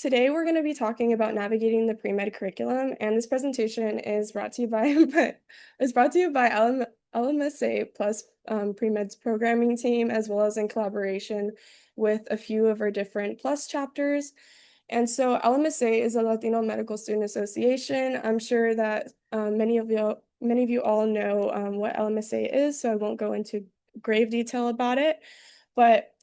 Today we're going to be talking about navigating the pre-med curriculum, and this presentation is brought to you by LMSA plus pre-med's programming team, as well as in collaboration with a few of our different plus chapters. And so LMSA is a Latino Medical Student Association. I'm sure that many of you all know what LMSA is, so I won't go into grave detail about it, but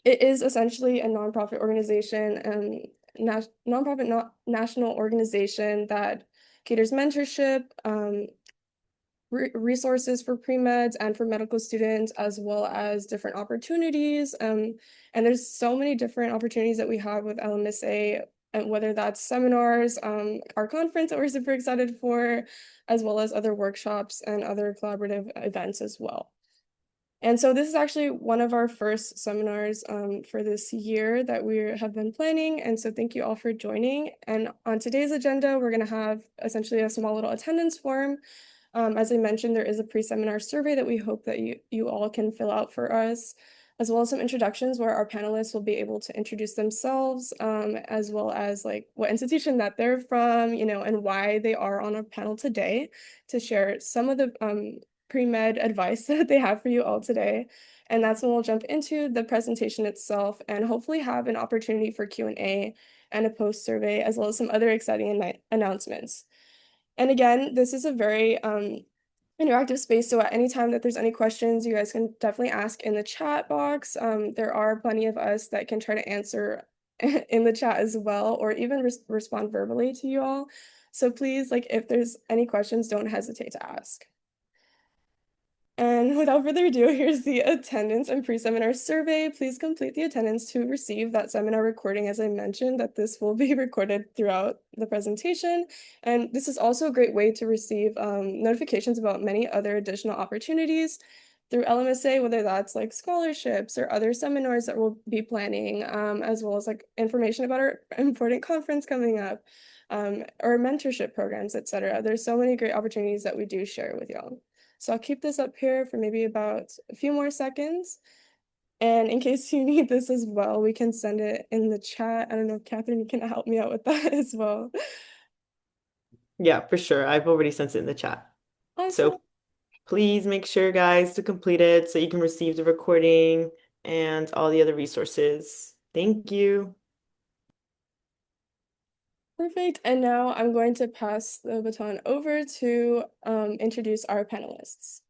it is essentially a nonprofit organization, nonprofit not national organization that caters mentorship, resources for pre-meds and for medical students, as well as different opportunities. And there's so many different opportunities that we have with LMSA, and whether that's seminars, our conference that we're super excited for, as well as other workshops and other collaborative events as well. And so this is actually one of our first seminars for this year that we have been planning. And so thank you all for joining. And on today's agenda, we're going to have essentially a small little attendance form. As I mentioned, there is a pre-seminar survey that we hope that you all can fill out for us, as well as some introductions where our panelists will be able to introduce themselves, as well as like what institution that they're from, and why they are on a panel today, to share some of the pre-med advice that they have for you all today. And that's when we'll jump into the presentation itself and hopefully have an opportunity for Q&A and a post survey, as well as some other exciting announcements. And again, this is a very interactive space, so at any time that there's any questions, you guys can definitely ask in the chat box. There are plenty of us that can try to answer in the chat as well, or even respond verbally to you all. So please, if there's any questions, don't hesitate to ask. And without further ado, here's the attendance and pre-seminar survey. Please complete the attendance to receive that seminar recording. As I mentioned, that this will be recorded throughout the presentation. And this is also a great way to receive notifications about many other additional opportunities through LMSA, whether that's like scholarships or other seminars that we'll be planning, as well as like information about our important conference coming up, or mentorship programs, etc. There's so many great opportunities that we do share with y'all. So I'll keep this up here for maybe about a few more seconds. And in case you need this as well, we can send it in the chat. I don't know if Catherine, you can help me out with that as well. Yeah, for sure. I've already sent it in the chat. Awesome. So please make sure, guys, to complete it so you can receive the recording and all the other resources. Thank you. Perfect. And now I'm going to pass the baton over to introduce our panelists.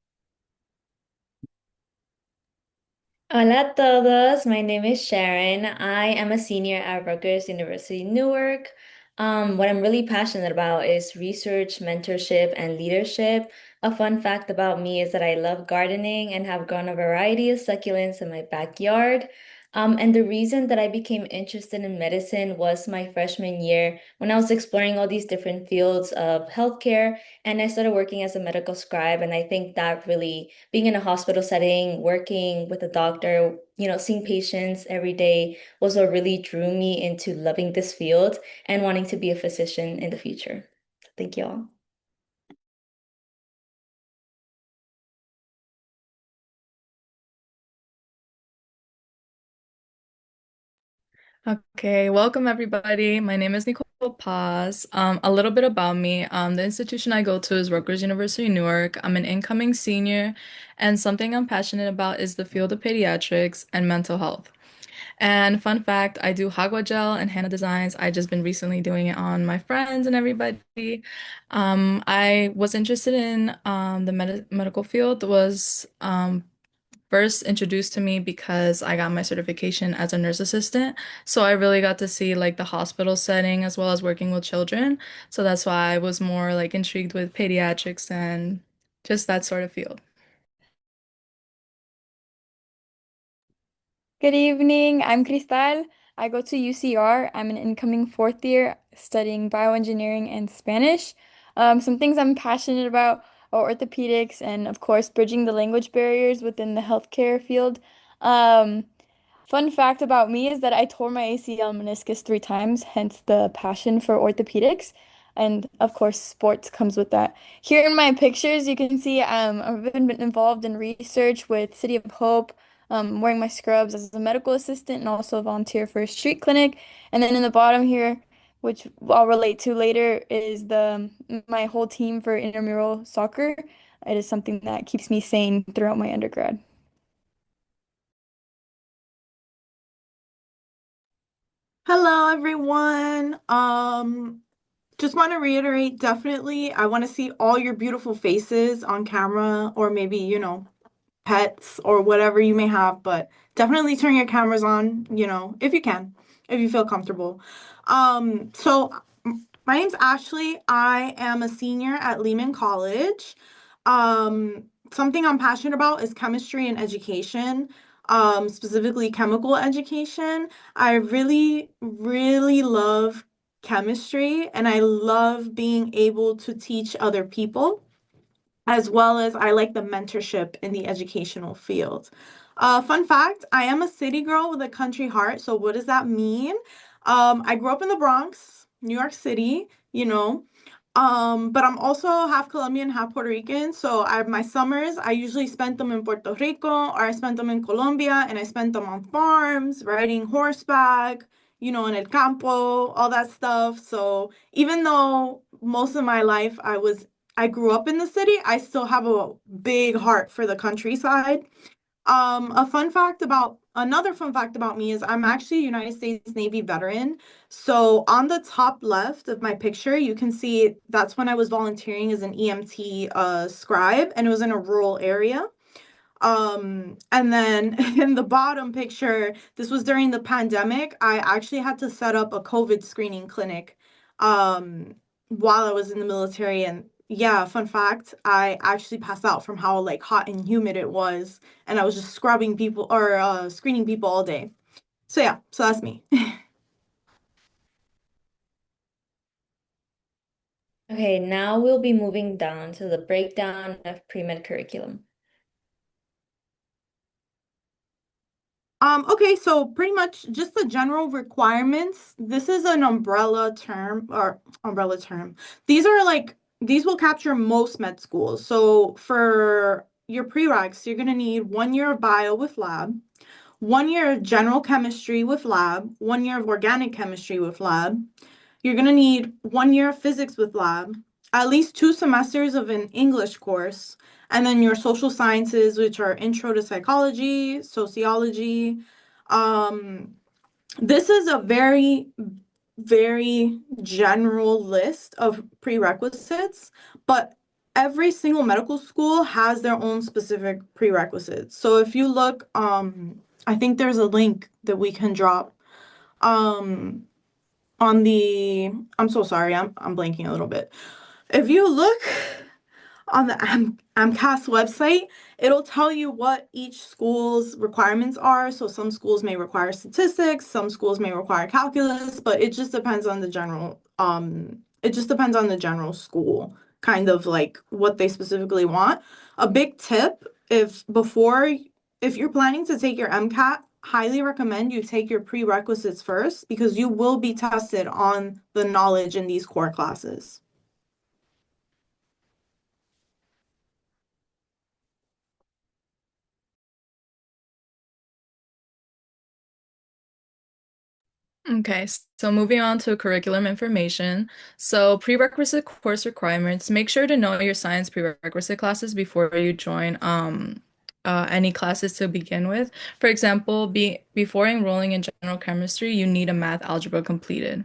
Hola a todos, my name is Sharon. I am a senior at Rutgers University Newark. What I'm really passionate about is research, mentorship, and leadership. A fun fact about me is that I love gardening and have grown a variety of succulents in my backyard. And the reason that I became interested in medicine was my freshman year when I was exploring all these different fields of healthcare, and I started working as a medical scribe. And I think that really being in a hospital setting, working with a doctor, seeing patients every day was what really drew me into loving this field and wanting to be a physician in the future. Thank you all. Okay, welcome everybody. My name is Nicole Paz. A little bit about me. The institution I go to is Rutgers University, Newark. I'm an incoming senior, and something I'm passionate about is the field of pediatrics and mental health. And fun fact, I do Hagwa gel and henna designs. I just been recently doing it on my friends and everybody. I was interested in the medical field was first introduced to me because I got my certification as a nurse assistant. So I really got to see like the hospital setting as well as working with children. So that's why I was more like intrigued with pediatrics and just that sort of field. Good evening. I'm Cristal. I go to UCR. I'm an incoming fourth year studying bioengineering and Spanish. Some things I'm passionate about are orthopedics and, of course, bridging the language barriers within the healthcare field. Um, Fun fact about me is that I tore my ACL and meniscus 3 times, hence the passion for orthopedics. And of course, sports comes with that. Here in my pictures, you can see I've been involved in research with City of Hope, wearing my scrubs as a medical assistant and also volunteer for a street clinic. And then in the bottom here, which I'll relate to later, is the my whole team for intramural soccer. It is something that keeps me sane throughout my undergrad. Hello, everyone. Just want to reiterate, definitely, I want to see all your beautiful faces on camera, or maybe, pets or whatever you may have, but definitely turn your cameras on, if you can, if you feel comfortable. So my name's Ashley. I am a senior at Lehman College. Something I'm passionate about is chemistry and education, specifically chemical education. I really, really love chemistry and I love being able to teach other people as well as I like the mentorship in the educational field. Fun fact, I am a city girl with a country heart. So what does that mean? I grew up in the Bronx, New York City, but I'm also half Colombian, half Puerto Rican. So my summers, I usually spent them in Puerto Rico or I spent them in Colombia and I spent them on farms, riding horseback, in el campo, all that stuff. So even though most of my life I grew up in the city, I still have a big heart for the countryside. Another fun fact about me is I'm actually a United States Navy veteran. So on the top left of my picture, you can see that's when I was volunteering as an EMT scribe, and it was in a rural area. And then in the bottom picture, this was during the pandemic. I actually had to set up a COVID screening clinic while I was in the military. And yeah, fun fact, I actually passed out from how like hot and humid it was. And I was just scrubbing people or screening people all day. So yeah, so that's me. Okay, now we'll be moving down to the breakdown of pre-med curriculum. Okay, so pretty much just the general requirements. This is an umbrella term or umbrella term. These will capture most med schools. So for your prereqs, you're gonna need 1 year of bio with lab, 1 year of general chemistry with lab, 1 year of organic chemistry with lab, you're going to need 1 year of physics with lab, at least 2 semesters of an English course, and then your social sciences, which are intro to psychology, sociology. Um, this is a very, very general list of prerequisites, but every single medical school has their own specific prerequisites. So if you look, I think there's a link that we can drop. Um, on the I'm so sorry, I'm blanking a little bit. If you look on the AMCAS website, it'll tell you what each school's requirements are. So some schools may require statistics, some schools may require calculus, but it just depends on the general school, kind of like what they specifically want. A big tip if you're planning to take your MCAT, highly recommend you take your prerequisites first because you will be tested on the knowledge in these core classes. Okay, so moving on to curriculum information. So prerequisite course requirements, make sure to know your science prerequisite classes before you join any classes to begin with. For example, before enrolling in general chemistry, you need a math algebra completed.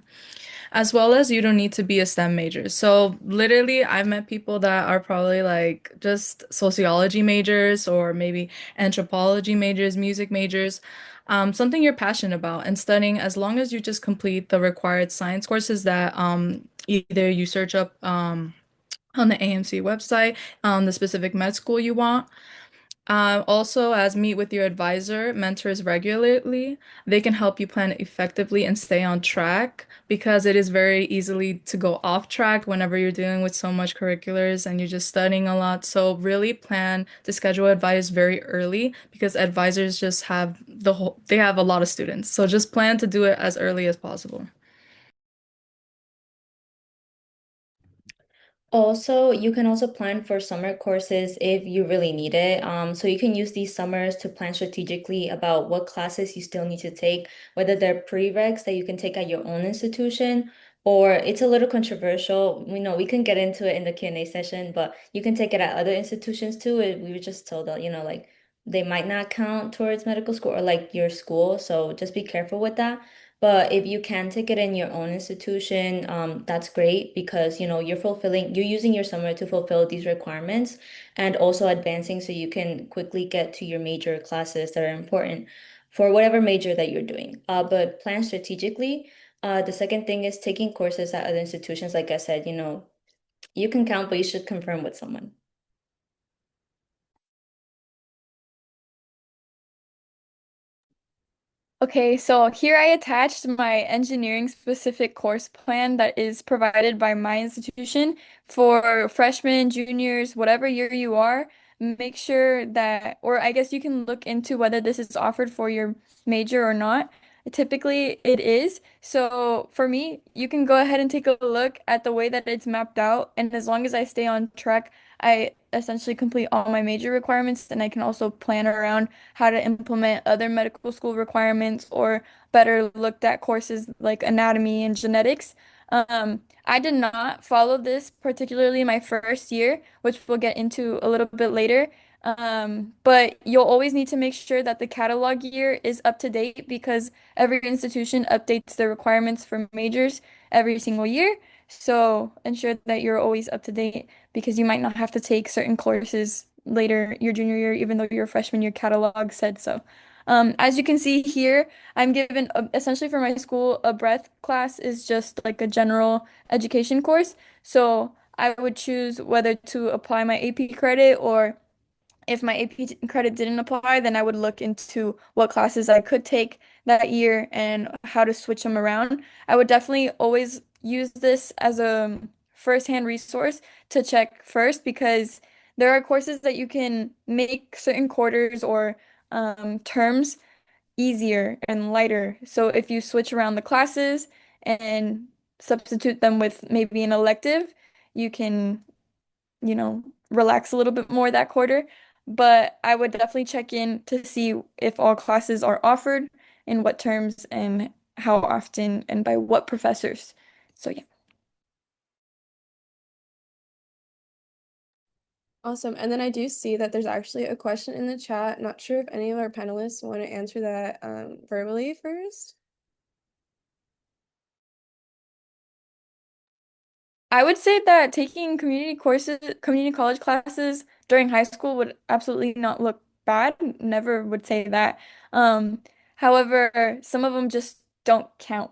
As well as you don't need to be a STEM major. So literally, I've met people that are probably like just sociology majors or maybe anthropology majors, music majors, something you're passionate about and studying as long as you just complete the required science courses that either you search up on the AMC website, the specific med school you want. Also, as meet with your advisor, mentors regularly, they can help you plan effectively and stay on track because it is very easily to go off track whenever you're dealing with so much curriculars and you're just studying a lot. So really plan to schedule advice very early because advisors just have they have a lot of students. So just plan to do it as early as possible. Also, you can also plan for summer courses if you really need it. So you can use these summers to plan strategically about what classes you still need to take, whether they're prereqs that you can take at your own institution, or it's a little controversial. We know we can get into it in the Q&A session, but you can take it at other institutions too. We were just told that, like they might not count towards medical school or like your school, so just be careful with that. But if you can take it in your own institution, that's great because you're using your summer to fulfill these requirements and also advancing so you can quickly get to your major classes that are important for whatever major that you're doing. But plan strategically. The second thing is taking courses at other institutions. Like I said, you can count, but you should confirm with someone. Okay, so here I attached my engineering specific course plan that is provided by my institution for freshmen, juniors, whatever year you are. Make sure that, or I guess you can look into whether this is offered for your major or not. Typically, it is. So for me, you can go ahead and take a look at the way that it's mapped out. And as long as I stay on track, I essentially complete all my major requirements, and I can also plan around how to implement other medical school requirements or better looked at courses like anatomy and genetics. I did not follow this particularly my first year, which we'll get into a little bit later. But you'll always need to make sure that the catalog year is up to date because every institution updates their requirements for majors every single year. So ensure that you're always up to date because you might not have to take certain courses later your junior year, even though your freshman year catalog said so. As you can see here, I'm given essentially for my school, a breadth class is just like a general education course. So I would choose whether to apply my AP credit or if my AP credit didn't apply, then I would look into what classes I could take that year and how to switch them around. I would definitely always use this as a first-hand resource to check first because there are courses that you can make certain quarters or terms easier and lighter. So if you switch around the classes and substitute them with maybe an elective, you can relax a little bit more that quarter. But I would definitely check in to see if all classes are offered, in what terms, and how often, and by what professors. So yeah. Awesome. And then I do see that there's actually a question in the chat. Not sure if any of our panelists want to answer that verbally first. I would say that taking community college classes during high school would absolutely not look bad. Never would say that. Um, However, some of them just don't count.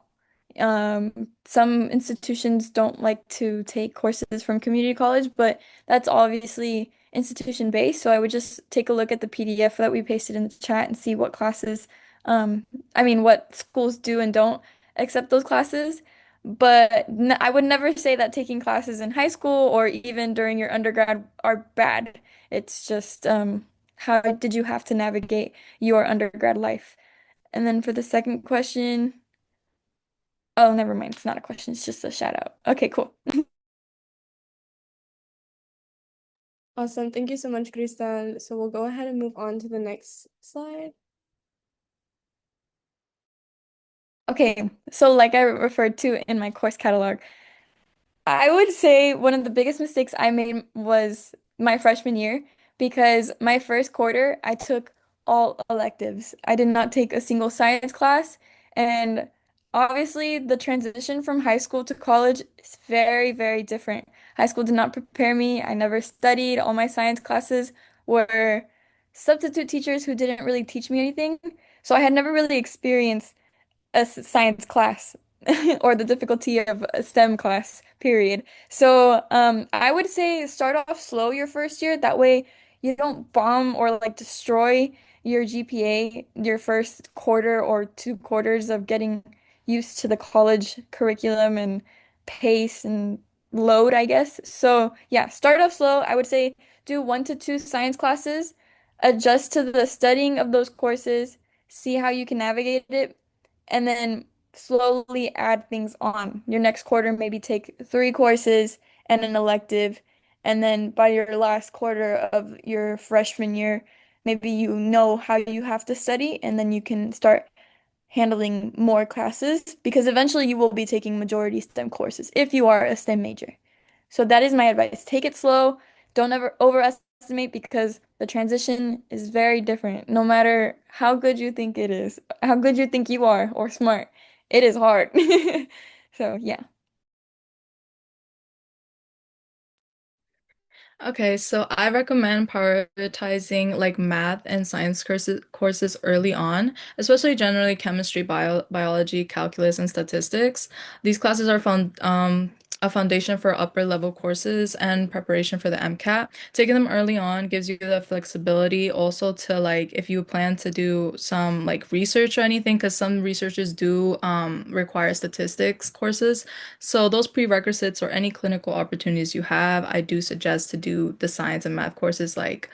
Some institutions don't like to take courses from community college, but that's obviously institution based. So I would just take a look at the PDF that we pasted in the chat and see what classes, what schools do and don't accept those classes. But n I would never say that taking classes in high school or even during your undergrad are bad. It's just how did you have to navigate your undergrad life? And then for the second question, oh, never mind. It's not a question. It's just a shout out. Okay, cool. Awesome. Thank you so much, Cristal. So we'll go ahead and move on to the next slide. Okay, so like I referred to in my course catalog, I would say one of the biggest mistakes I made was my freshman year because my first quarter I took all electives. I did not take a single science class, and obviously the transition from high school to college is very, very different. High school did not prepare me. I never studied. All my science classes were substitute teachers who didn't really teach me anything. So I had never really experienced a science class or the difficulty of a STEM class, period. So, I would say start off slow your first year. That way you don't bomb or like destroy your GPA your first quarter or 2 quarters of getting used to the college curriculum and pace and load, I guess. So, yeah, start off slow. I would say do 1 to 2 science classes, adjust to the studying of those courses, see how you can navigate it, and then slowly add things on. Your next quarter, maybe take 3 courses and an elective. And then by your last quarter of your freshman year, maybe you know how you have to study, and then you can start handling more classes because eventually you will be taking majority STEM courses if you are a STEM major. So that is my advice. Take it slow. Don't ever overestimate because the transition is very different. No matter how good you think it is, how good you think you are or smart, it is hard. So yeah. Okay, so I recommend prioritizing like math and science courses early on, especially generally chemistry, biology, calculus, and statistics. These classes are a foundation for upper level courses and preparation for the MCAT. Taking them early on gives you the flexibility also to like if you plan to do some like research or anything, because some researchers do require statistics courses. So those prerequisites or any clinical opportunities you have, I do suggest to do the science and math courses like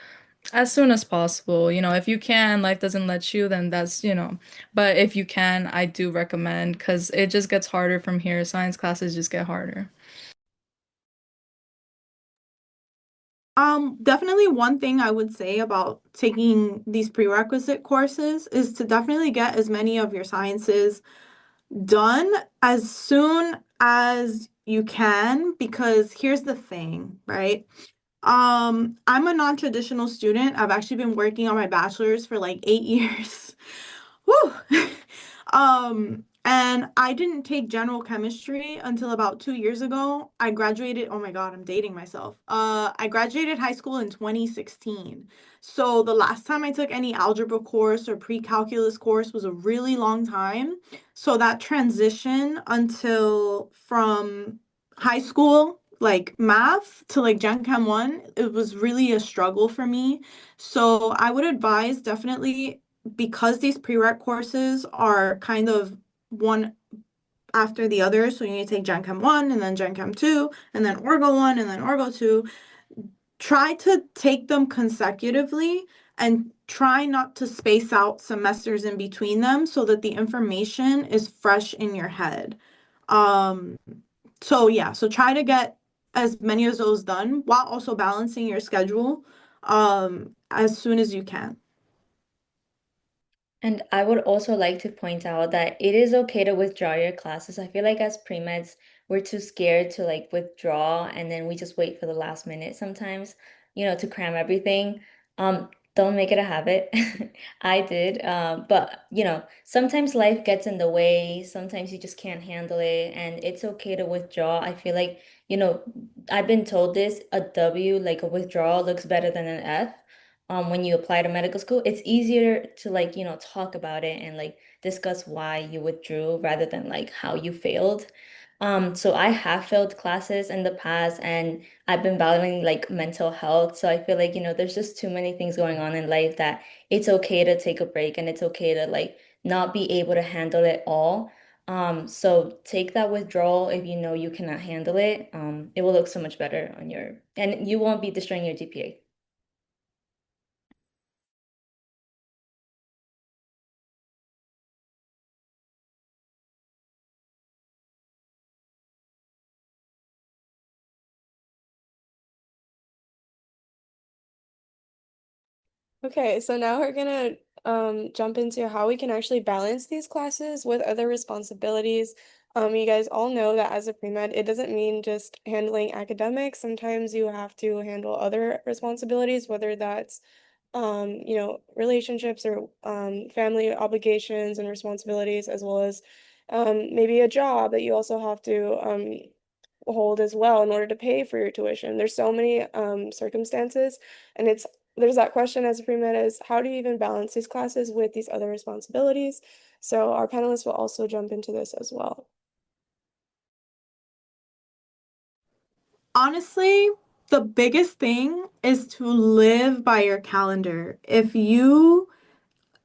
as soon as possible. You know, if you can, life doesn't let you, then that's. But if you can, I do recommend because it just gets harder from here. Science classes just get harder. Definitely one thing I would say about taking these prerequisite courses is to definitely get as many of your sciences done as soon as you can, because here's the thing, right? I'm a non-traditional student. I've actually been working on my bachelor's for like 8 years. Whew. And I didn't take general chemistry until about 2 years ago. I graduated, oh my God, I'm dating myself. I graduated high school in 2016. So the last time I took any algebra course or pre-calculus course was a really long time. So that transition until from high school, like math to like Gen Chem 1, it was really a struggle for me. So I would advise definitely, because these prereq courses are kind of one after the other, so you need to take Gen Chem 1 and then Gen Chem 2 and then Orgo 1 and then Orgo 2, try to take them consecutively and try not to space out semesters in between them so that the information is fresh in your head. Um, so yeah, so try to get as many of those done while also balancing your schedule as soon as you can. And I would also like to point out that it is okay to withdraw your classes. I feel like as pre-meds, we're too scared to like withdraw and then we just wait for the last minute sometimes, to cram everything. Don't make it a habit. I did. But sometimes life gets in the way. Sometimes you just can't handle it, and it's okay to withdraw. I feel like, you know, I've been told this, a W, like a withdrawal looks better than an F when you apply to medical school. It's easier to like, talk about it and like discuss why you withdrew rather than like how you failed. So I have failed classes in the past and I've been battling like mental health. So I feel like, there's just too many things going on in life that it's okay to take a break and it's okay to like not be able to handle it all. So take that withdrawal if you know you cannot handle it. It will look so much better and you won't be destroying your GPA. Okay, so now we're gonna jump into how we can actually balance these classes with other responsibilities. You guys all know that as a pre-med, it doesn't mean just handling academics. Sometimes you have to handle other responsibilities, whether that's relationships or family obligations and responsibilities, as well as maybe a job that you also have to hold as well in order to pay for your tuition. There's so many circumstances, and there's that question as a pre-med is how do you even balance these classes with these other responsibilities? So our panelists will also jump into this as well. Honestly, the biggest thing is to live by your calendar. If you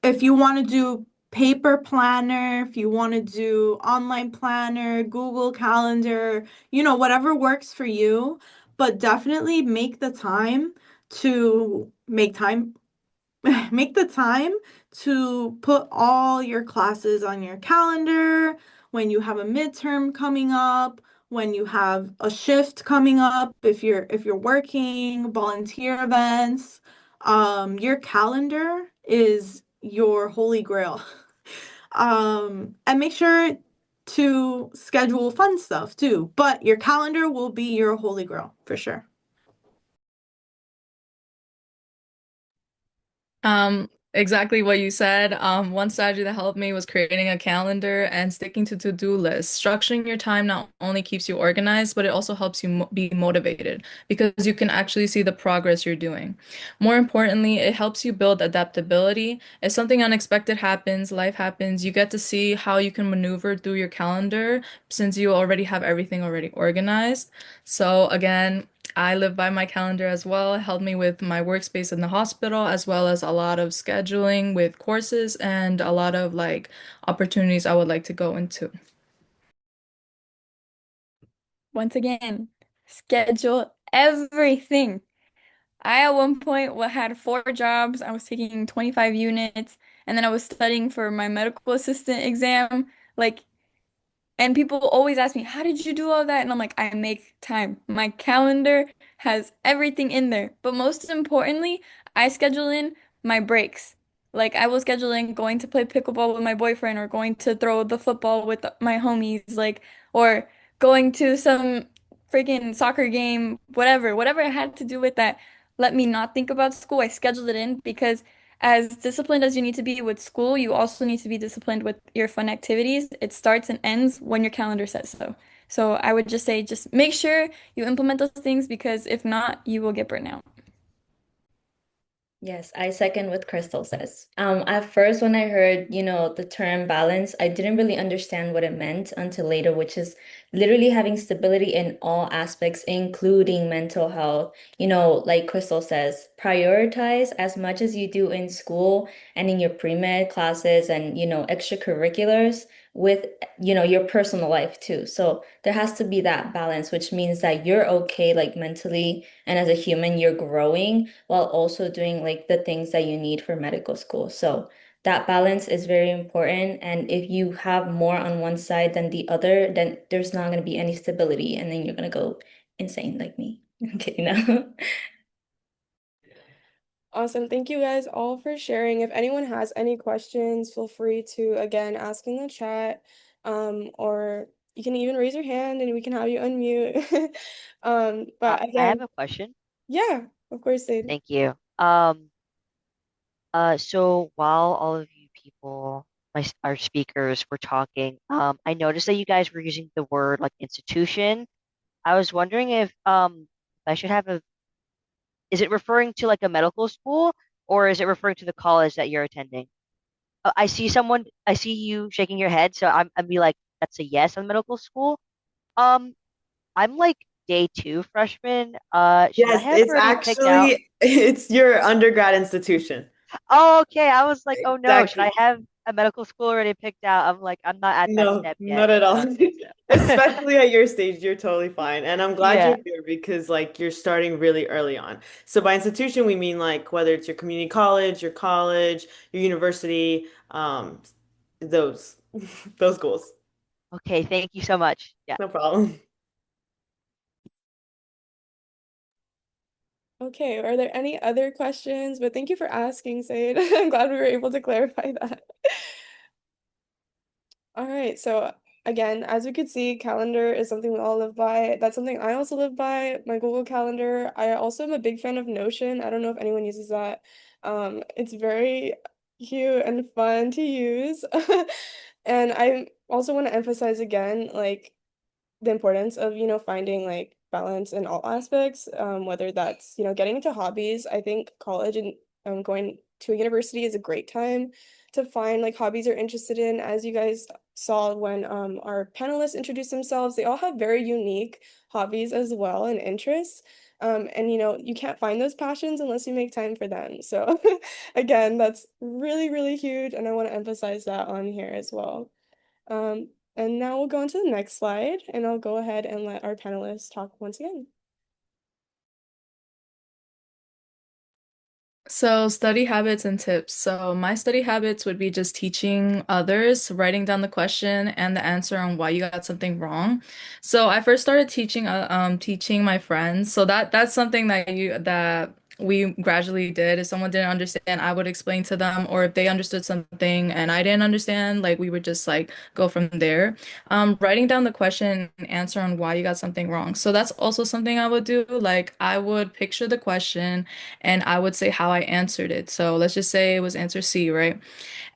want to do paper planner, if you want to do online planner, Google Calendar, whatever works for you, but definitely to make time make the time to put all your classes on your calendar when you have a midterm coming up when you have a shift coming up, if you're working, volunteer events. Your calendar is your holy grail. And make sure to schedule fun stuff too, but your calendar will be your holy grail for sure. Exactly what you said. One strategy that helped me was creating a calendar and sticking to to-do lists. Structuring your time not only keeps you organized, but it also helps you mo be motivated because you can actually see the progress you're doing. More importantly, it helps you build adaptability. If something unexpected happens, life happens, you get to see how you can maneuver through your calendar since you already have everything already organized. So again, I live by my calendar as well. It helped me with my workspace in the hospital, as well as a lot of scheduling with courses and a lot of like opportunities I would like to go into. Once again, schedule everything. I at one point had 4 jobs. I was taking 25 units, and then I was studying for my medical assistant exam. Like, and people always ask me, how did you do all that? And I'm like, I make time. My calendar has everything in there. But most importantly, I schedule in my breaks. Like I will schedule in going to play pickleball with my boyfriend or going to throw the football with my homies, like, or going to some freaking soccer game, whatever it had to do with that. Let me not think about school. I scheduled it in because as disciplined as you need to be with school, you also need to be disciplined with your fun activities. It starts and ends when your calendar says so. So I would just say, just make sure you implement those things because if not, you will get burnt out. Yes, I second what Crystal says. At first, when I heard, the term balance, I didn't really understand what it meant until later, which is literally having stability in all aspects, including mental health. Like Crystal says, prioritize as much as you do in school and in your pre-med classes and, extracurriculars with, your personal life too. So there has to be that balance, which means that you're okay, like mentally, and as a human, you're growing while also doing like the things that you need for medical school. So that balance is very important. And if you have more on one side than the other, then there's not going to be any stability. And then you're going to go insane like me. Okay, now. Awesome. Thank you guys all for sharing. If anyone has any questions, feel free to again ask in the chat. Or you can even raise your hand and we can have you unmute. But I have again, a question. yeah, of course, Sid. Thank you. So while all of you people, our speakers were talking, I noticed that you guys were using the word like institution. I was wondering if I should have a, is it referring to like a medical school or is it referring to the college that you're attending? I see you shaking your head, so I'm be like, that's a yes on medical school. Um, I'm like day two freshman. Should I Yes, have it's already picked out? actually it's your undergrad institution. Oh, okay. I was like, oh no, should I Exactly. have a medical school already picked out? I'm like, I'm not at that No, step yet. not at I all. don't think so. Especially at your stage, you're totally fine. And I'm glad you're Yeah. here because like you're starting really early on. So by institution, we mean like whether it's your community college, your university, those those goals. Okay. Thank you so much. Yeah. No problem. Okay, are there any other questions? But thank you for asking, Said. I'm glad we were able to clarify that. All right, so again, as we could see, calendar is something we all live by. That's something I also live by, my Google Calendar. I also am a big fan of Notion. I don't know if anyone uses that. It's very cute and fun to use. And I also want to emphasize again, like the importance of, finding like balance in all aspects, whether that's, getting into hobbies. I think college and going to a university is a great time to find like hobbies you're interested in. As you guys saw when our panelists introduced themselves, they all have very unique hobbies as well and interests. And you can't find those passions unless you make time for them. So again, that's really, really huge. And I want to emphasize that on here as well. And now we'll go on to the next slide, and I'll go ahead and let our panelists talk once again. So, study habits and tips. So, my study habits would be just teaching others, writing down the question and the answer on why you got something wrong. So, I first started teaching my friends. So that's something that we gradually did. If someone didn't understand, I would explain to them, or if they understood something and I didn't understand, like we would just like go from there. Writing down the question and answer on why you got something wrong. So that's also something I would do. Like I would picture the question and I would say how I answered it. So let's just say it was answer C, right?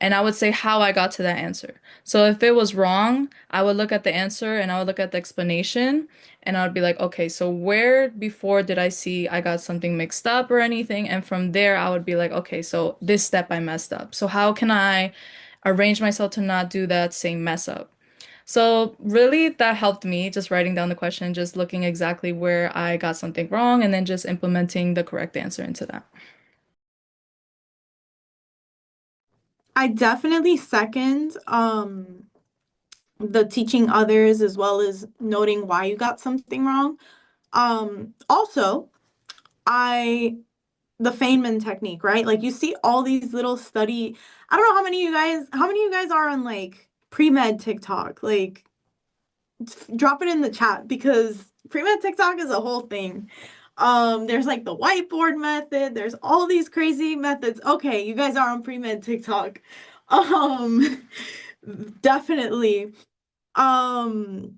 And I would say how I got to that answer. So if it was wrong, I would look at the answer and I would look at the explanation and I would be like, okay, so where before did I see I got something mixed up or anything? And from there, I would be like, okay, so this step I messed up. So how can I arrange myself to not do that same mess up? So really that helped me just writing down the question, just looking exactly where I got something wrong and then just implementing the correct answer into that. I definitely second the teaching others as well as noting why you got something wrong. Also, I the Feynman technique, right? Like you see all these little study. I don't know how many of you guys are on like pre-med TikTok? Like drop it in the chat because pre-med TikTok is a whole thing. There's like the whiteboard method, there's all these crazy methods. Okay, you guys are on pre-med TikTok. Um definitely. Um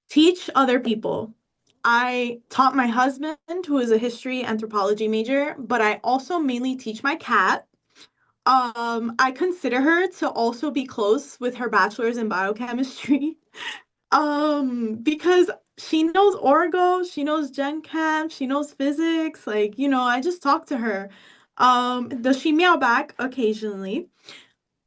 Teach other people. I taught my husband, who is a history anthropology major, but I also mainly teach my cat. I consider her to also be close with her bachelor's in biochemistry. Because she knows Orgo, she knows Gen Chem, she knows physics. Like, I just talk to her. Does she meow back occasionally?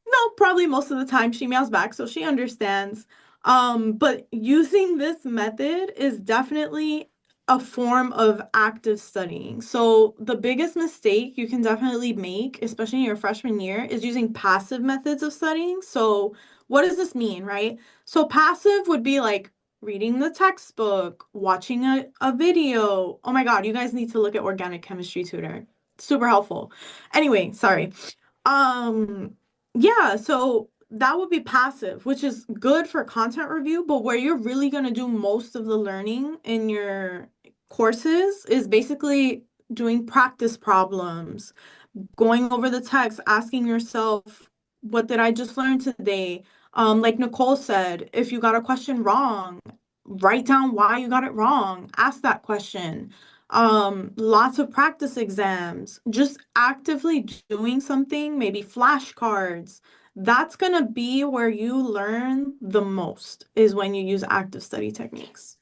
No, probably most of the time she meows back, so she understands. But using this method is definitely a form of active studying. So the biggest mistake you can definitely make, especially in your freshman year, is using passive methods of studying. So what does this mean, right? So passive would be like reading the textbook, watching a video. Oh my God, you guys need to look at Organic Chemistry Tutor. Super helpful. Anyway, sorry. Um, yeah, so that would be passive, which is good for content review, but where you're really going to do most of the learning in your courses is basically doing practice problems, going over the text, asking yourself, what did I just learn today? Like Nicole said, if you got a question wrong, write down why you got it wrong. Ask that question. Lots of practice exams, just actively doing something, maybe flashcards. That's gonna be where you learn the most, is when you use active study techniques.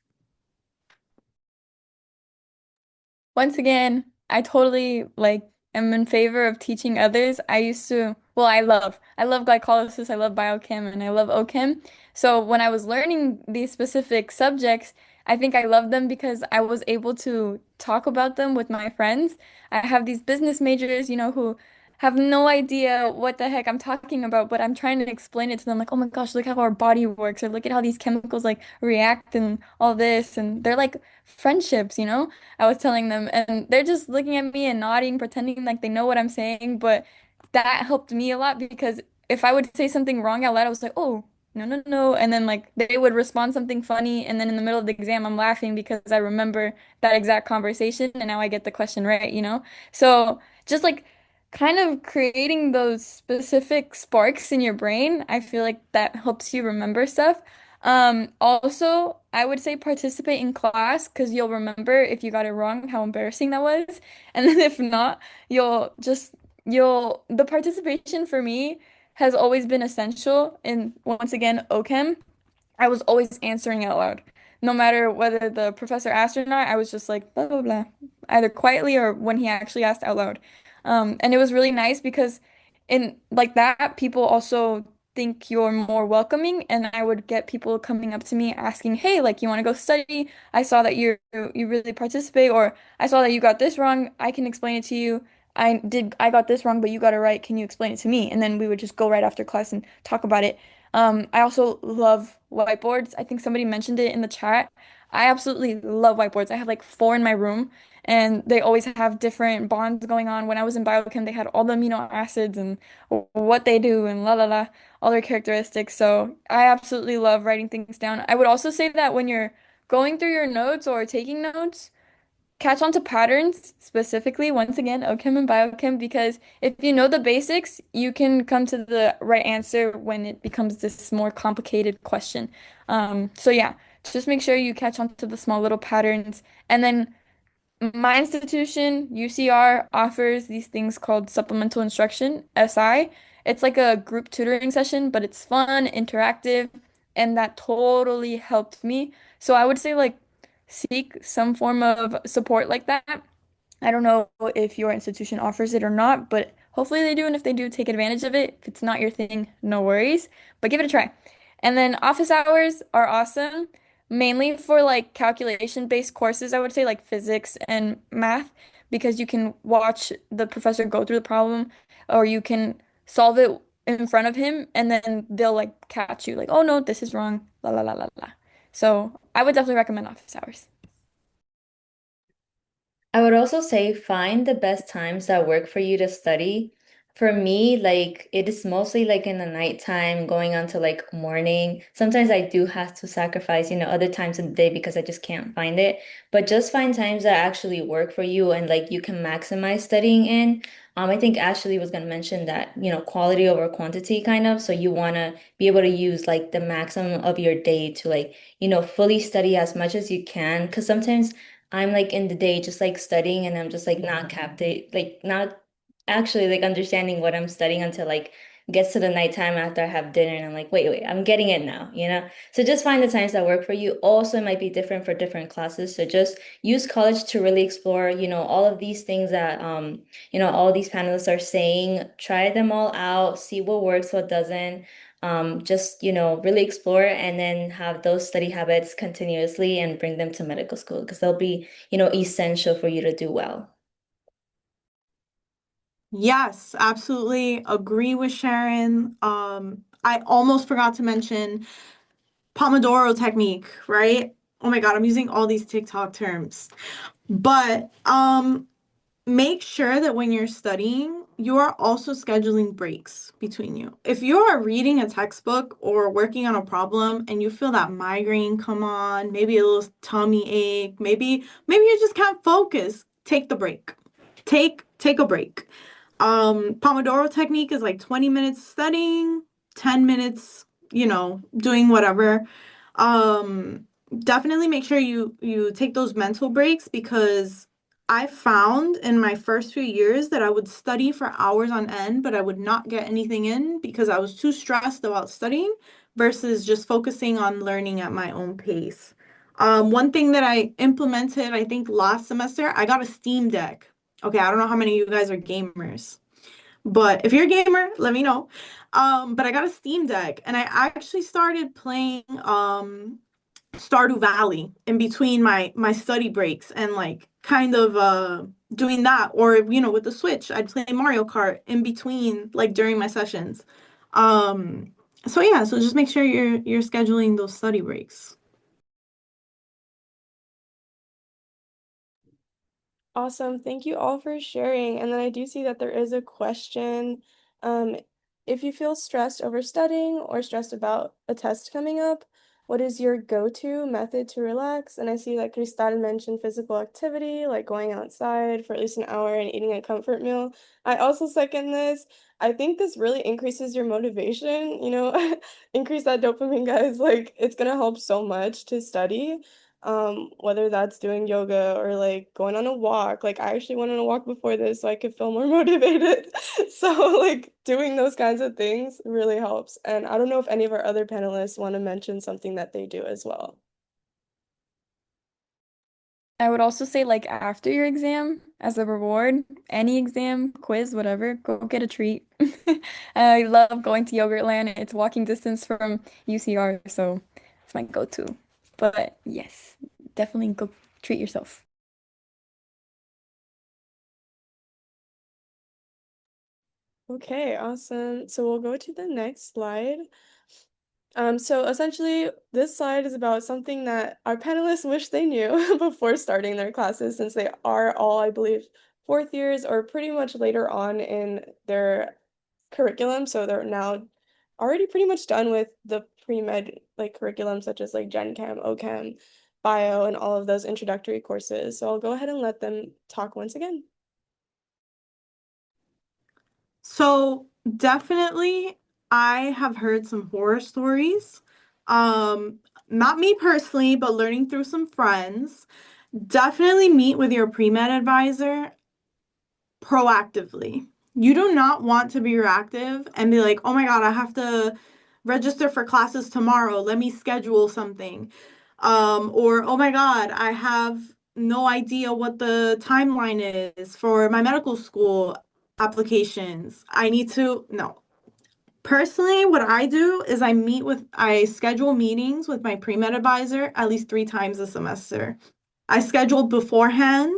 Once again, I totally like am in favor of teaching others. Well, I love glycolysis, I love biochem, and I love OChem. So when I was learning these specific subjects, I think I love them because I was able to talk about them with my friends. I have these business majors, who have no idea what the heck I'm talking about, but I'm trying to explain it to them like, oh my gosh, look how our body works, or look at how these chemicals like react and all this. And they're like friendships. I was telling them, and they're just looking at me and nodding, pretending like they know what I'm saying. But that helped me a lot because if I would say something wrong out loud, I was like, oh, no, no, no. And then like they would respond something funny. And then in the middle of the exam, I'm laughing because I remember that exact conversation and now I get the question right? So just like kind of creating those specific sparks in your brain, I feel like that helps you remember stuff. Also, I would say participate in class because you'll remember if you got it wrong, how embarrassing that was. And then if not, the participation for me has always been essential. And once again, OChem. I was always answering out loud. No matter whether the professor asked or not, I was just like, blah, blah, blah, either quietly or when he actually asked out loud. And it was really nice because in like that, people also think you're more welcoming. And I would get people coming up to me asking, hey, like, you want to go study? I saw that you really participate, or I saw that you got this wrong. I can explain it to you. I got this wrong, but you got it right. Can you explain it to me? And then we would just go right after class and talk about it. I also love whiteboards. I think somebody mentioned it in the chat. I absolutely love whiteboards. I have like four in my room, and they always have different bonds going on. When I was in biochem, they had all the amino acids and what they do and la la la, all their characteristics. So I absolutely love writing things down. I would also say that when you're going through your notes or taking notes, catch on to patterns specifically, once again, OChem and biochem, because if you know the basics, you can come to the right answer when it becomes this more complicated question. So yeah, just make sure you catch on to the small little patterns. And then my institution, UCR, offers these things called supplemental instruction, SI. It's like a group tutoring session, but it's fun, interactive, and that totally helped me. So I would say like seek some form of support like that. I don't know if your institution offers it or not, but hopefully they do. And if they do, take advantage of it. If it's not your thing, no worries, but give it a try. And then office hours are awesome, mainly for like calculation-based courses, I would say like physics and math, because you can watch the professor go through the problem or you can solve it in front of him and then they'll like catch you like, oh no, this is wrong, la la la la la. So I would definitely recommend office hours. I would also say find the best times that work for you to study. For me, like it is mostly like in the nighttime, going on to like morning. Sometimes I do have to sacrifice, other times in the day because I just can't find it. But just find times that actually work for you and like you can maximize studying in. I think Ashley was gonna mention that, quality over quantity kind of. So you wanna be able to use like the maximum of your day to like, fully study as much as you can. Because sometimes I'm like in the day just like studying and I'm just like not captivate like not actually like understanding what I'm studying until like gets to the nighttime after I have dinner and I'm like, wait, I'm getting it now. So just find the times that work for you. Also, it might be different for different classes. So just use college to really explore, all of these things that all these panelists are saying. Try them all out, see what works, what doesn't. Just, really explore and then have those study habits continuously and bring them to medical school because they'll be, essential for you to do well. Yes, absolutely agree with Sharon. I almost forgot to mention Pomodoro technique, right? Oh my God, I'm using all these TikTok terms. But make sure that when you're studying, you are also scheduling breaks between you. If you are reading a textbook or working on a problem and you feel that migraine come on, maybe a little tummy ache, maybe you just can't focus, take the break. Take a break. Pomodoro technique is like 20 minutes studying, 10 minutes, doing whatever. Um, Definitely make sure you take those mental breaks because I found in my first few years that I would study for hours on end, but I would not get anything in because I was too stressed about studying versus just focusing on learning at my own pace. One thing that I implemented, I think last semester, I got a Steam Deck. Okay, I don't know how many of you guys are gamers, but if you're a gamer, let me know. But I got a Steam Deck and I actually started playing Stardew Valley in between my study breaks and like kind of doing that or with the Switch I'd play Mario Kart in between like during my sessions. Um so yeah, so just make sure you're scheduling those study breaks. Awesome. Thank you all for sharing. And then I do see that there is a question. Um, if you feel stressed over studying or stressed about a test coming up, what is your go-to method to relax? And I see that Cristal mentioned physical activity, like going outside for at least an hour and eating a comfort meal. I also second this. I think this really increases your motivation, increase that dopamine, guys. Like it's gonna help so much to study, whether that's doing yoga or like going on a walk. Like I actually went on a walk before this so I could feel more motivated. So like doing those kinds of things really helps. And I don't know if any of our other panelists want to mention something that they do as well. I would also say like after your exam, as a reward, any exam, quiz, whatever, go get a treat. I love going to Yogurtland. It's walking distance from UCR, so it's my go-to. But yes, definitely go treat yourself. Okay, awesome. So we'll go to the next slide. So essentially, this slide is about something that our panelists wish they knew before starting their classes, since they are all, I believe, fourth years or pretty much later on in their curriculum. So they're now already pretty much done with the pre-med like curriculum, such as like Gen Chem, OChem, Bio, and all of those introductory courses. So I'll go ahead and let them talk once again. So definitely, I have heard some horror stories. Um, Not me personally, but learning through some friends. Definitely meet with your pre-med advisor proactively. You do not want to be reactive and be like, oh my God, I have to register for classes tomorrow. Let me schedule something. Or, oh my God, I have no idea what the timeline is for my medical school applications. I need to, no. Personally, what I do is I schedule meetings with my pre-med advisor at least 3 times a semester. I scheduled beforehand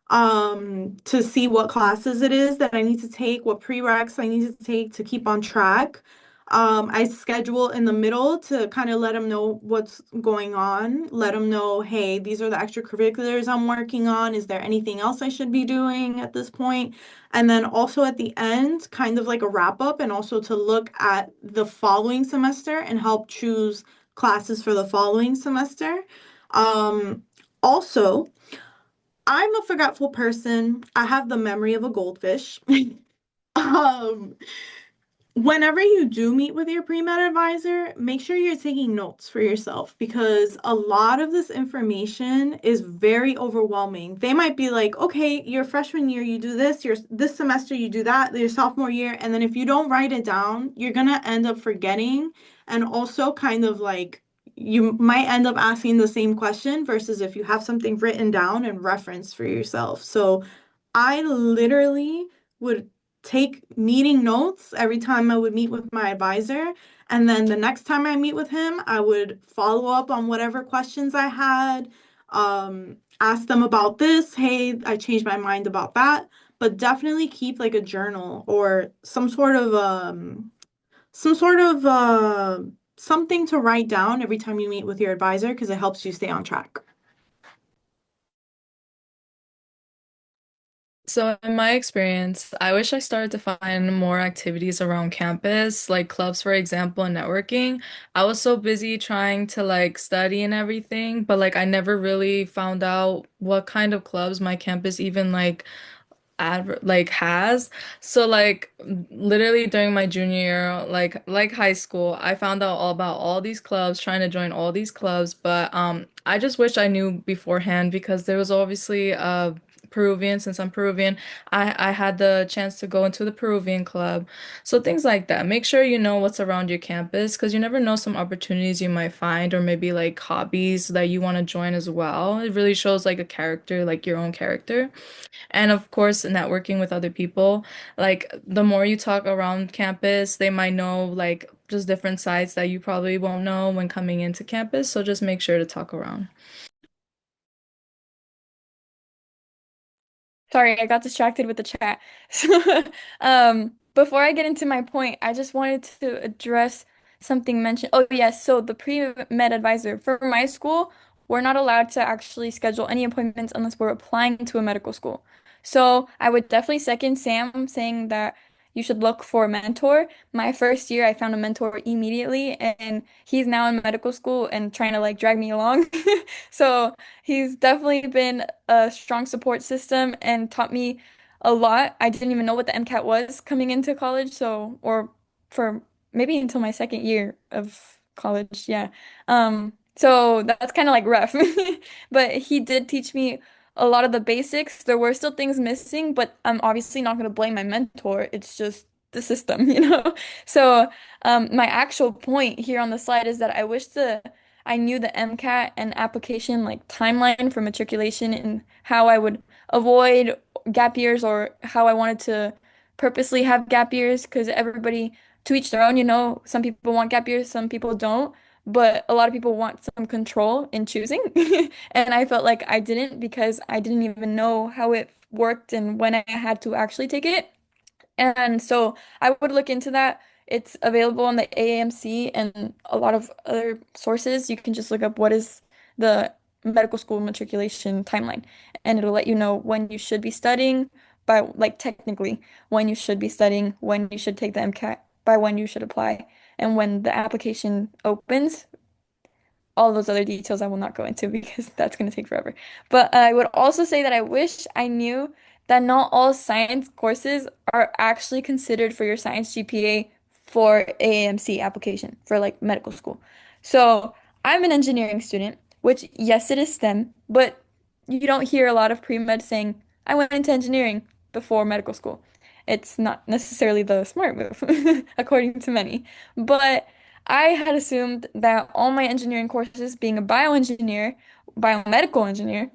to see what classes it is that I need to take, what prereqs I need to take to keep on track. I schedule in the middle to kind of let them know what's going on, let them know, hey, these are the extracurriculars I'm working on. Is there anything else I should be doing at this point? And then also at the end, kind of like a wrap up, and also to look at the following semester and help choose classes for the following semester. Um, Also, I'm a forgetful person. I have the memory of a goldfish. Um, Whenever you do meet with your pre-med advisor, make sure you're taking notes for yourself because a lot of this information is very overwhelming. They might be like, okay, your freshman year you do this, your this semester you do that, your sophomore year, and then if you don't write it down, you're gonna end up forgetting and also kind of like you might end up asking the same question versus if you have something written down and reference for yourself. So I literally would take meeting notes every time I would meet with my advisor. And then the next time I meet with him, I would follow up on whatever questions I had, ask them about this. Hey, I changed my mind about that. But definitely keep like a journal or some sort of something to write down every time you meet with your advisor because it helps you stay on track. So, in my experience, I wish I started to find more activities around campus, like clubs, for example, and networking. I was so busy trying to like study and everything, but like I never really found out what kind of clubs my campus even like has. So like literally during my junior year, like high school, I found out all about all these clubs, trying to join all these clubs, but I just wish I knew beforehand because there was obviously Peruvian, since I'm Peruvian, I had the chance to go into the Peruvian club. So things like that. Make sure you know what's around your campus because you never know some opportunities you might find or maybe like hobbies that you want to join as well. It really shows like a character, like your own character. And of course, networking with other people. Like the more you talk around campus, they might know like just different sides that you probably won't know when coming into campus. So just make sure to talk around. Sorry, I got distracted with the chat. So, before I get into my point, I just wanted to address something mentioned. Oh, yes. So the pre-med advisor for my school, we're not allowed to actually schedule any appointments unless we're applying to a medical school. So I would definitely second Sam saying that you should look for a mentor. My first year, I found a mentor immediately, and he's now in medical school and trying to like drag me along. So he's definitely been a strong support system and taught me a lot. I didn't even know what the MCAT was coming into college, so or for maybe until my second year of college, yeah. So that's kind of like rough. But he did teach me a lot of the basics. There were still things missing, but I'm obviously not going to blame my mentor. It's just the system, you know? So, my actual point here on the slide is that I knew the MCAT and application like timeline for matriculation and how I would avoid gap years or how I wanted to purposely have gap years because everybody to each their own, you know, some people want gap years, some people don't, but a lot of people want some control in choosing. And I felt like I didn't because I didn't even know how it worked and when I had to actually take it. And so I would look into that It's available on the AMC and a lot of other sources. You can just look up what is the medical school matriculation timeline, and it'll let you know when you should be studying by like technically when you should be studying, when you should take the MCAT, by when you should apply, and when the application opens. All those other details I will not go into because that's going to take forever. But I would also say that I wish I knew that not all science courses are actually considered for your science GPA for AAMC application for like medical school. So I'm an engineering student, which yes, it is STEM, but you don't hear a lot of pre-med saying, I went into engineering before medical school. It's not necessarily the smart move, according to many. But I had assumed that all my engineering courses, being a bioengineer, biomedical engineer,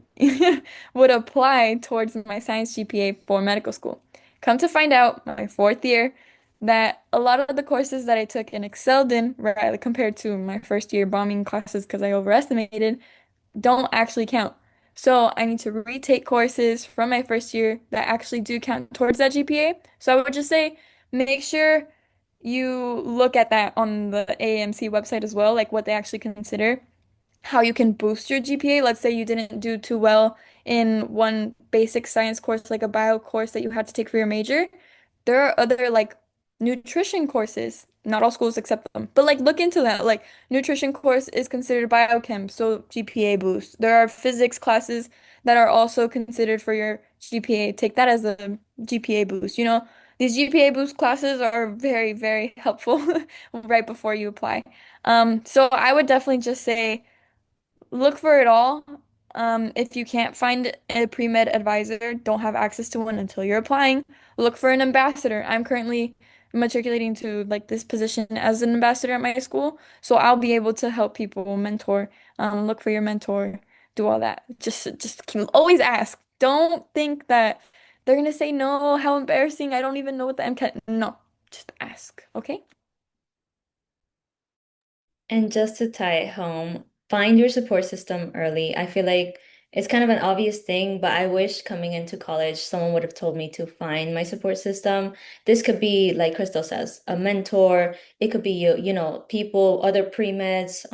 would apply towards my science GPA for medical school. Come to find out, my fourth year, that a lot of the courses that I took and excelled in, right, compared to my first year bombing classes because I overestimated, don't actually count. So I need to retake courses from my first year that actually do count towards that GPA. So I would just say make sure you look at that on the AAMC website as well, like what they actually consider how you can boost your GPA. Let's say you didn't do too well in one basic science course, like a bio course that you had to take for your major. There are other like nutrition courses. Not all schools accept them, but like look into that. Like nutrition course is considered biochem, so GPA boost. There are physics classes that are also considered for your GPA. Take that as a GPA boost. These GPA boost classes are very, very helpful right before you apply. So I would definitely just say look for it all. If you can't find a pre-med advisor, don't have access to one until you're applying, look for an ambassador. I'm currently matriculating to like this position as an ambassador at my school, so I'll be able to help people mentor, look for your mentor, do all that. Just always ask. Don't think that they're gonna say no, how embarrassing, I don't even know what the MCAT. No, just ask, okay? And just to tie it home, find your support system early. I feel like it's kind of an obvious thing, but I wish coming into college, someone would have told me to find my support system. This could be, like Crystal says, a mentor. It could be people, other pre-meds,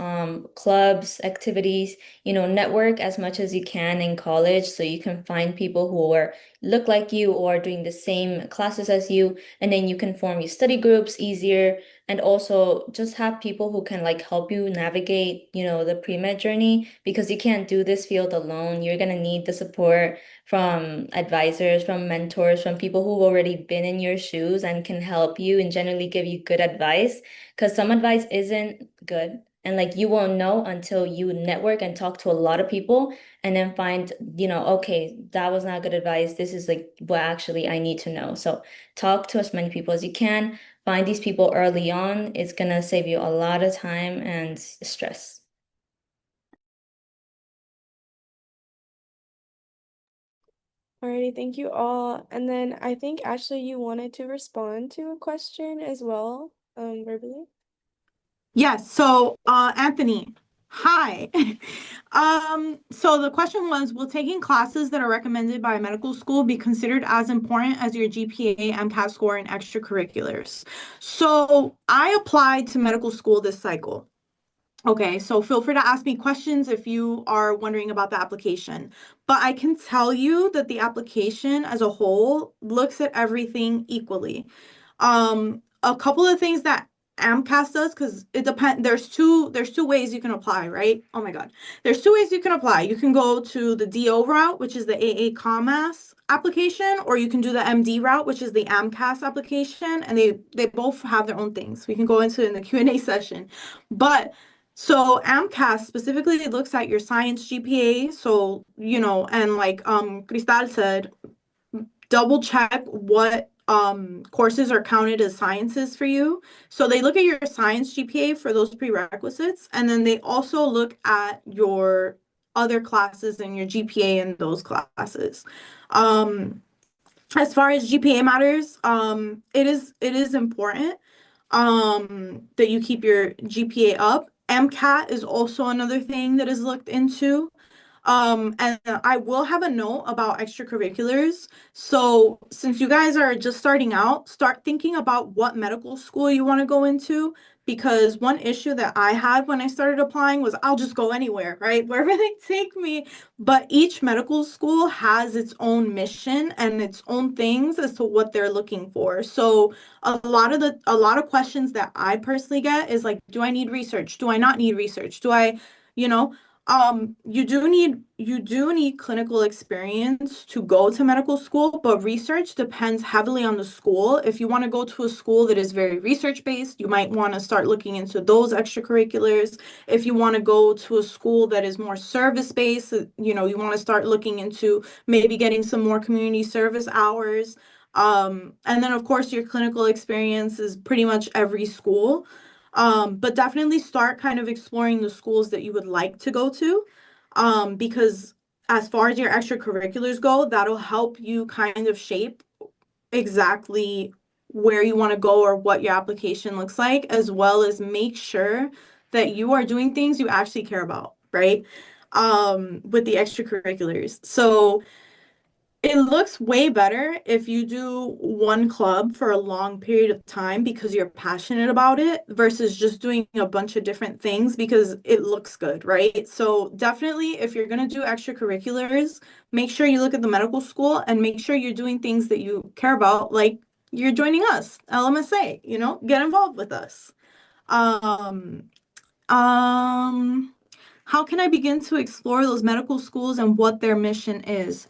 clubs, activities, network as much as you can in college so you can find people who look like you or are doing the same classes as you, and then you can form your study groups easier and also just have people who can like help you navigate, the pre-med journey because you can't do this field alone. You're gonna need the support from advisors, from mentors, from people who've already been in your shoes and can help you and generally give you good advice. Because some advice isn't good. And like you won't know until you network and talk to a lot of people and then find, okay, that was not good advice. This is like what actually I need to know. So talk to as many people as you can. Find these people early on. It's gonna save you a lot of time and stress. Alrighty, thank you all. And then I think Ashley, you wanted to respond to a question as well, verbally. Yes, so Anthony, hi. So the question was, will taking classes that are recommended by a medical school be considered as important as your GPA, MCAT score, and extracurriculars? So I applied to medical school this cycle. Okay, so feel free to ask me questions if you are wondering about the application. But I can tell you that the application as a whole looks at everything equally. A couple of things that AMCAS does, because it depends, there's two ways you can apply, right? Oh my God. There's two ways you can apply. You can go to the DO route, which is the AA COMAS application, or you can do the MD route, which is the AMCAS application, and they both have their own things. We can go into it in the Q&A session. But so AMCAS specifically looks at your science GPA. So, and like Cristal said, double check what courses are counted as sciences for you. So they look at your science GPA for those prerequisites, and then they also look at your other classes and your GPA in those classes. As far as GPA matters, it is important that you keep your GPA up. MCAT is also another thing that is looked into. And I will have a note about extracurriculars. So, since you guys are just starting out, start thinking about what medical school you want to go into. Because one issue that I had when I started applying was I'll just go anywhere, right? Wherever they take me. But each medical school has its own mission and its own things as to what they're looking for. So, a lot of questions that I personally get is like, do I need research? Do I not need research? Do I, you know, you do need clinical experience to go to medical school, but research depends heavily on the school. If you want to go to a school that is very research based, you might want to start looking into those extracurriculars. If you want to go to a school that is more service based, you want to start looking into maybe getting some more community service hours. And then of course your clinical experience is pretty much every school. But definitely start kind of exploring the schools that you would like to go to. Because as far as your extracurriculars go, that'll help you kind of shape exactly where you want to go or what your application looks like, as well as make sure that you are doing things you actually care about, right? With the extracurriculars. So it looks way better if you do one club for a long period of time because you're passionate about it versus just doing a bunch of different things because it looks good, right? So definitely if you're going to do extracurriculars, make sure you look at the medical school and make sure you're doing things that you care about, like you're joining us, LMSA, get involved with us. Um, um, how can I begin to explore those medical schools and what their mission is?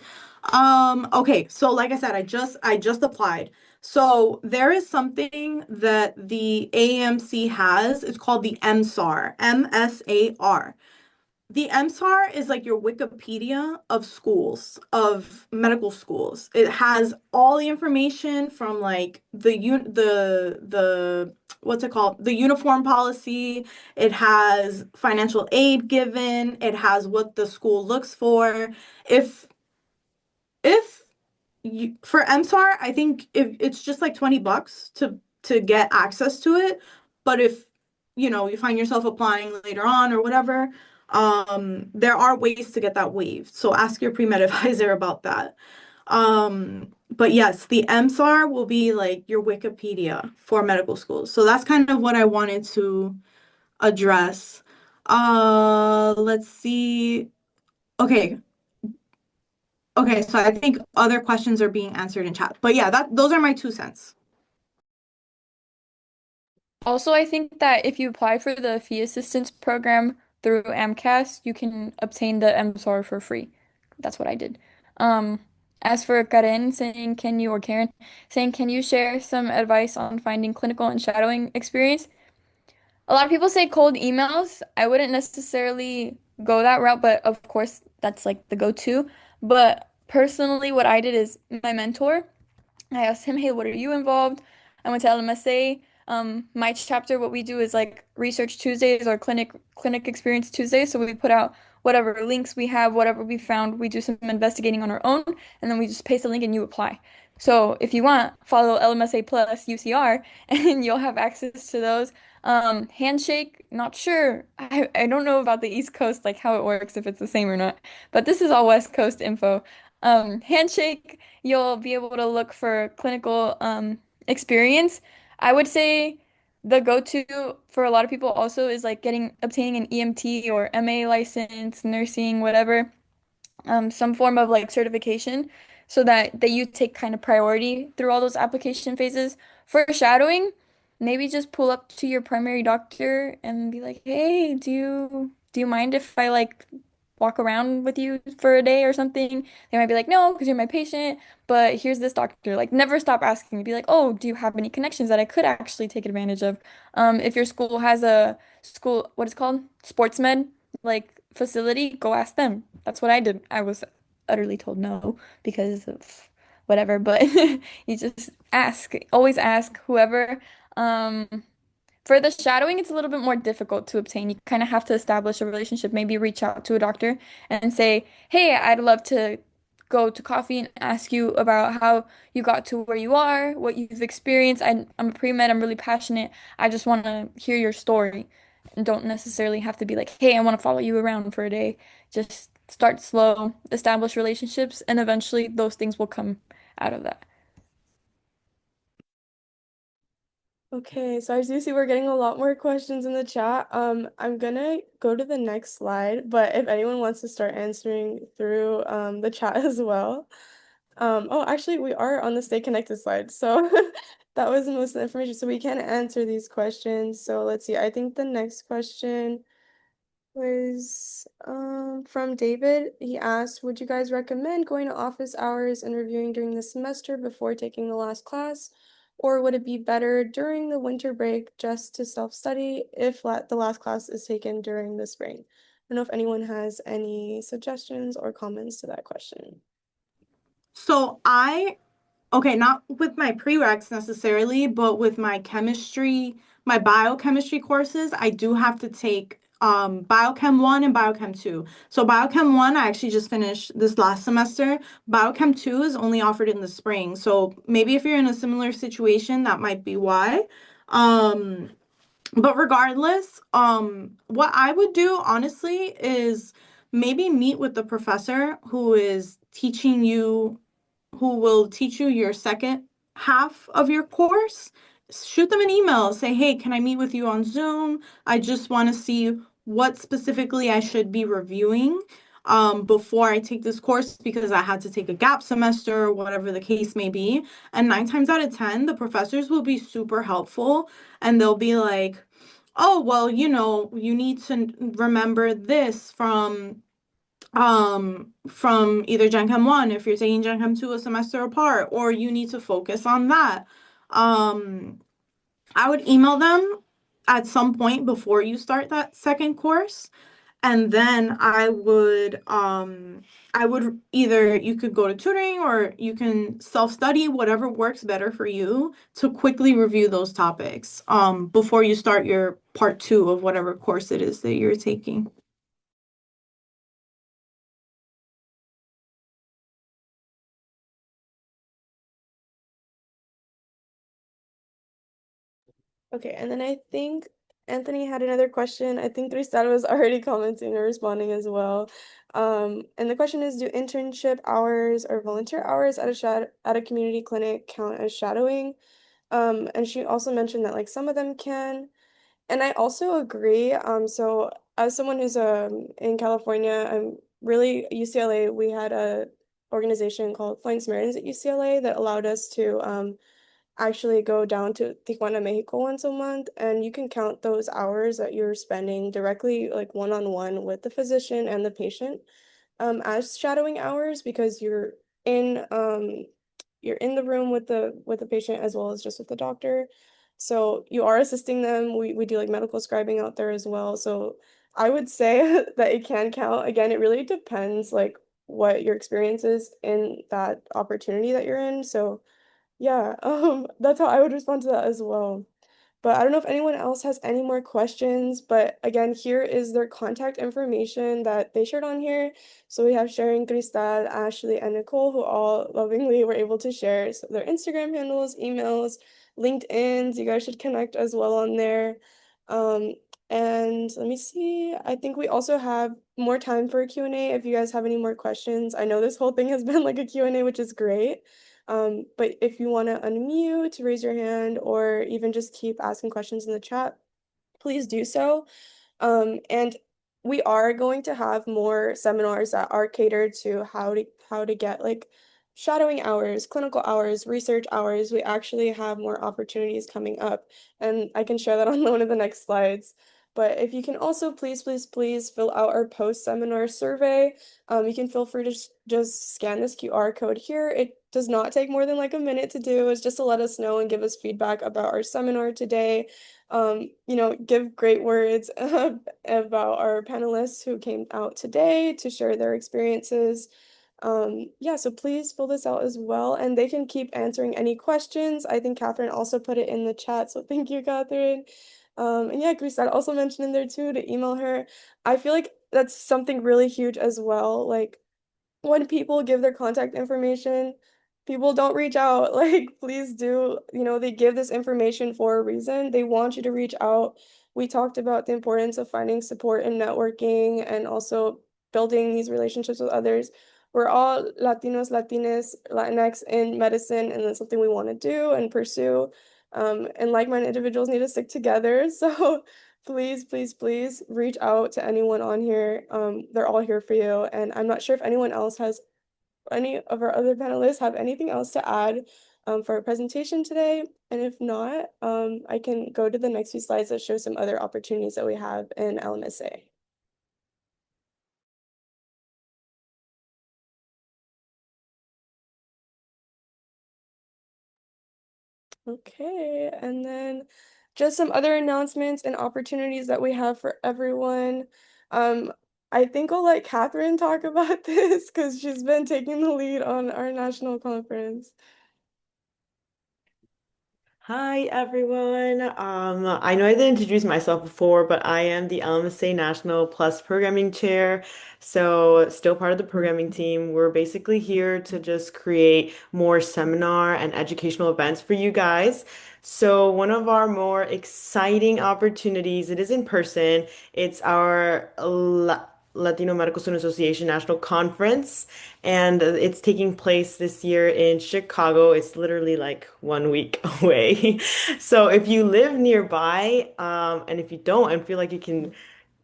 Okay, so like I said, I just applied. So there is something that the AMC has. It's called the MSAR, MSAR. The MSAR is like your Wikipedia of schools, of medical schools. It has all the information from like the what's it called? The uniform policy. It has financial aid given. It has what the school looks for. If for MSAR, I think if it's just like $20 to get access to it. But if you find yourself applying later on or whatever, there are ways to get that waived. So ask your pre-med advisor about that. But yes, the MSAR will be like your Wikipedia for medical schools. So that's kind of what I wanted to address. Let's see. Okay, Okay, so I think other questions are being answered in chat. But yeah, those are my 2 cents. Also, I think that if you apply for the fee assistance program through AMCAS, you can obtain the MSAR for free. That's what I did. Um, as for Karen saying, or Karen saying, can you share some advice on finding clinical and shadowing experience? A lot of people say cold emails. I wouldn't necessarily go that route, but of course, that's like the go-to. But personally, what I did is my mentor. I asked him, hey, what are you involved? I went to LMSA. My chapter, what we do is like Research Tuesdays or clinic experience Tuesdays. So we put out whatever links we have, whatever we found. We do some investigating on our own, and then we just paste a link and you apply. So if you want, follow LMSA plus UCR, and you'll have access to those. Handshake, not sure. I don't know about the East Coast, like how it works, if it's the same or not. But this is all West Coast info. Handshake, you'll be able to look for clinical experience. I would say the go-to for a lot of people also is like obtaining an EMT or MA license, nursing, whatever, some form of like certification so that you take kind of priority through all those application phases. For shadowing, maybe just pull up to your primary doctor and be like, "Hey, do you mind if I like walk around with you for a day or something?" They might be like, "No, because you're my patient, but here's this doctor." Like never stop asking. Be like, "Oh, do you have any connections that I could actually take advantage of?" If your school has a school, what is it called? Sports med like facility, go ask them. That's what I did. I was utterly told no because of whatever, but you just ask. Always ask whoever. Um, for the shadowing, it's a little bit more difficult to obtain. You kind of have to establish a relationship, maybe reach out to a doctor and say, "Hey, I'd love to go to coffee and ask you about how you got to where you are, what you've experienced. I'm a pre-med, I'm really passionate. I just want to hear your story." And don't necessarily have to be like, "Hey, I want to follow you around for a day." Just start slow, establish relationships, and eventually those things will come out of that. Okay, so I do see we're getting a lot more questions in the chat. I'm gonna go to the next slide, but if anyone wants to start answering through the chat as well. Oh, actually, we are on the Stay Connected slide, so that was most of the information. So we can answer these questions. So let's see. I think the next question was from David. He asked, would you guys recommend going to office hours and reviewing during the semester before taking the last class? Or would it be better during the winter break just to self-study if the last class is taken during the spring? I don't know if anyone has any suggestions or comments to that question. So okay, not with my prereqs necessarily, but with my chemistry, my biochemistry courses, I do have to take biochem 1 and biochem 2. So biochem 1 I actually just finished this last semester. Biochem 2 is only offered in the spring. So maybe if you're in a similar situation, that might be why. But regardless, what I would do honestly is maybe meet with the professor who will teach you your second half of your course. Shoot them an email, say, hey, can I meet with you on Zoom? I just want to see what specifically I should be reviewing before I take this course because I had to take a gap semester or whatever the case may be. And 9 times out of 10, the professors will be super helpful and they'll be like, oh, well, you need to remember this from either Gen Chem 1 if you're taking Gen Chem 2 a semester apart, or you need to focus on that. I would email them at some point before you start that second course, and then I would either you could go to tutoring or you can self-study, whatever works better for you to quickly review those topics before you start your part 2 of whatever course it is that you're taking. Okay, and then I think Anthony had another question. I think Tristan was already commenting or responding as well. And the question is, do internship hours or volunteer hours at a community clinic count as shadowing? And she also mentioned that like some of them can. And I also agree. So as someone who's in California, I'm really UCLA, we had a organization called Flying Samaritans at UCLA that allowed us to actually go down to Tijuana, Mexico once a month, and you can count those hours that you're spending directly, like one-on-one with the physician and the patient, as shadowing hours because you're in the room with the patient as well as just with the doctor. So you are assisting them. We do like medical scribing out there as well. So I would say that it can count. Again, it really depends like what your experience is in that opportunity that you're in. So yeah, that's how I would respond to that as well. But I don't know if anyone else has any more questions, but again, here is their contact information that they shared on here. So we have Sharon, Cristal, Ashley, and Nicole, who all lovingly were able to share their Instagram handles, emails, LinkedIn's. You guys should connect as well on there. Um, and let me see. I think we also have more time for a Q&A if you guys have any more questions. I know this whole thing has been like a Q&A, which is great. But if you want to unmute, raise your hand, or even just keep asking questions in the chat, please do so. And we are going to have more seminars that are catered to how to get like shadowing hours, clinical hours, research hours. We actually have more opportunities coming up, and I can share that on one of the next slides. But if you can also please fill out our post-seminar survey. You can feel free to just scan this QR code here. It does not take more than like a minute to do. It's just to let us know and give us feedback about our seminar today. Give great words about our panelists who came out today to share their experiences. Yeah, so please fill this out as well, and they can keep answering any questions. I think Catherine also put it in the chat, so thank you, Catherine. And yeah, Grisette also mentioned in there too to email her. I feel like that's something really huge as well. Like when people give their contact information, people don't reach out. Like, please do. They give this information for a reason. They want you to reach out. We talked about the importance of finding support and networking and also building these relationships with others. We're all Latinos, Latinas, Latinx in medicine, and that's something we want to do and pursue. And like-minded individuals need to stick together. So please, please, please reach out to anyone on here. They're all here for you. And I'm not sure if anyone else has any of our other panelists have anything else to add for our presentation today. And if not, I can go to the next few slides that show some other opportunities that we have in LMSA. Okay, and then just some other announcements and opportunities that we have for everyone. Um, I think I'll let Catherine talk about this because she's been taking the lead on our national conference. Hi everyone. I know I didn't introduce myself before, but I am the LMSA National Plus Programming Chair. So still part of the programming team. We're basically here to just create more seminar and educational events for you guys. So one of our more exciting opportunities, it is in person. It's our Latino Medical Student Association National Conference, and it's taking place this year in Chicago. It's literally like 1 week away. So if you live nearby, and if you don't and feel like you can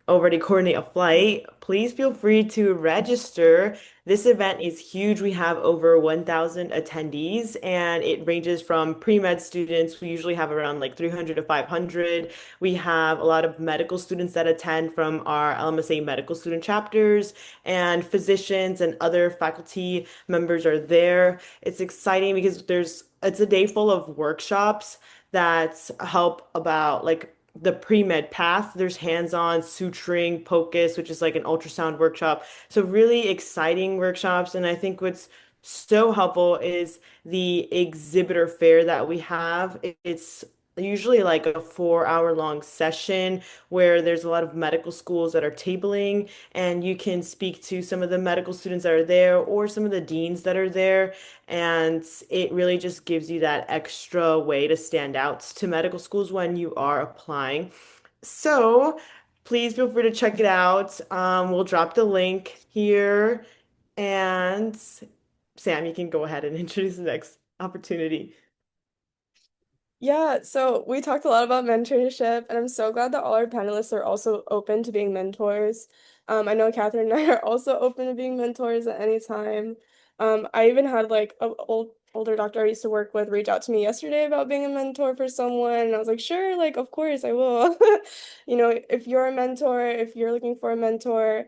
already coordinate a flight, please feel free to register. This event is huge. We have over 1,000 attendees, and it ranges from pre-med students. We usually have around like 300 to 500. We have a lot of medical students that attend from our LMSA medical student chapters, and physicians and other faculty members are there. It's exciting because it's a day full of workshops that help about like the pre-med path. There's hands-on suturing, POCUS, which is like an ultrasound workshop. So really exciting workshops. And I think what's so helpful is the exhibitor fair that we have. It's usually like a 4 hour long session where there's a lot of medical schools that are tabling, and you can speak to some of the medical students that are there or some of the deans that are there. And it really just gives you that extra way to stand out to medical schools when you are applying. So please feel free to check it out. We'll drop the link here. And Sam, you can go ahead and introduce the next opportunity. Yeah, so we talked a lot about mentorship, and I'm so glad that all our panelists are also open to being mentors. I know Catherine and I are also open to being mentors at any time. I even had like a older doctor I used to work with reach out to me yesterday about being a mentor for someone, and I was like, sure, like of course I will. You know, if you're a mentor, if you're looking for a mentor,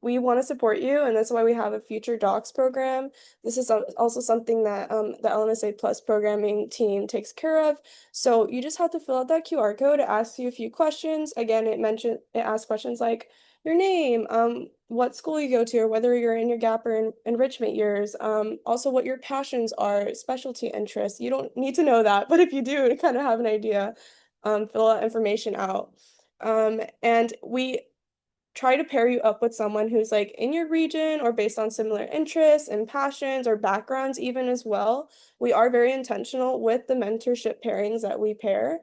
we want to support you, and that's why we have a Future Docs program. This is also something that the LMSA Plus programming team takes care of. So you just have to fill out that QR code. It asks you a few questions. Again, it asks questions like your name, what school you go to, or whether you're in your gap or enrichment years. Also what your passions are, specialty interests. You don't need to know that, but if you do, to kind of have an idea, fill that information out. And we try to pair you up with someone who's like in your region or based on similar interests and passions or backgrounds even as well. We are very intentional with the mentorship pairings that we pair.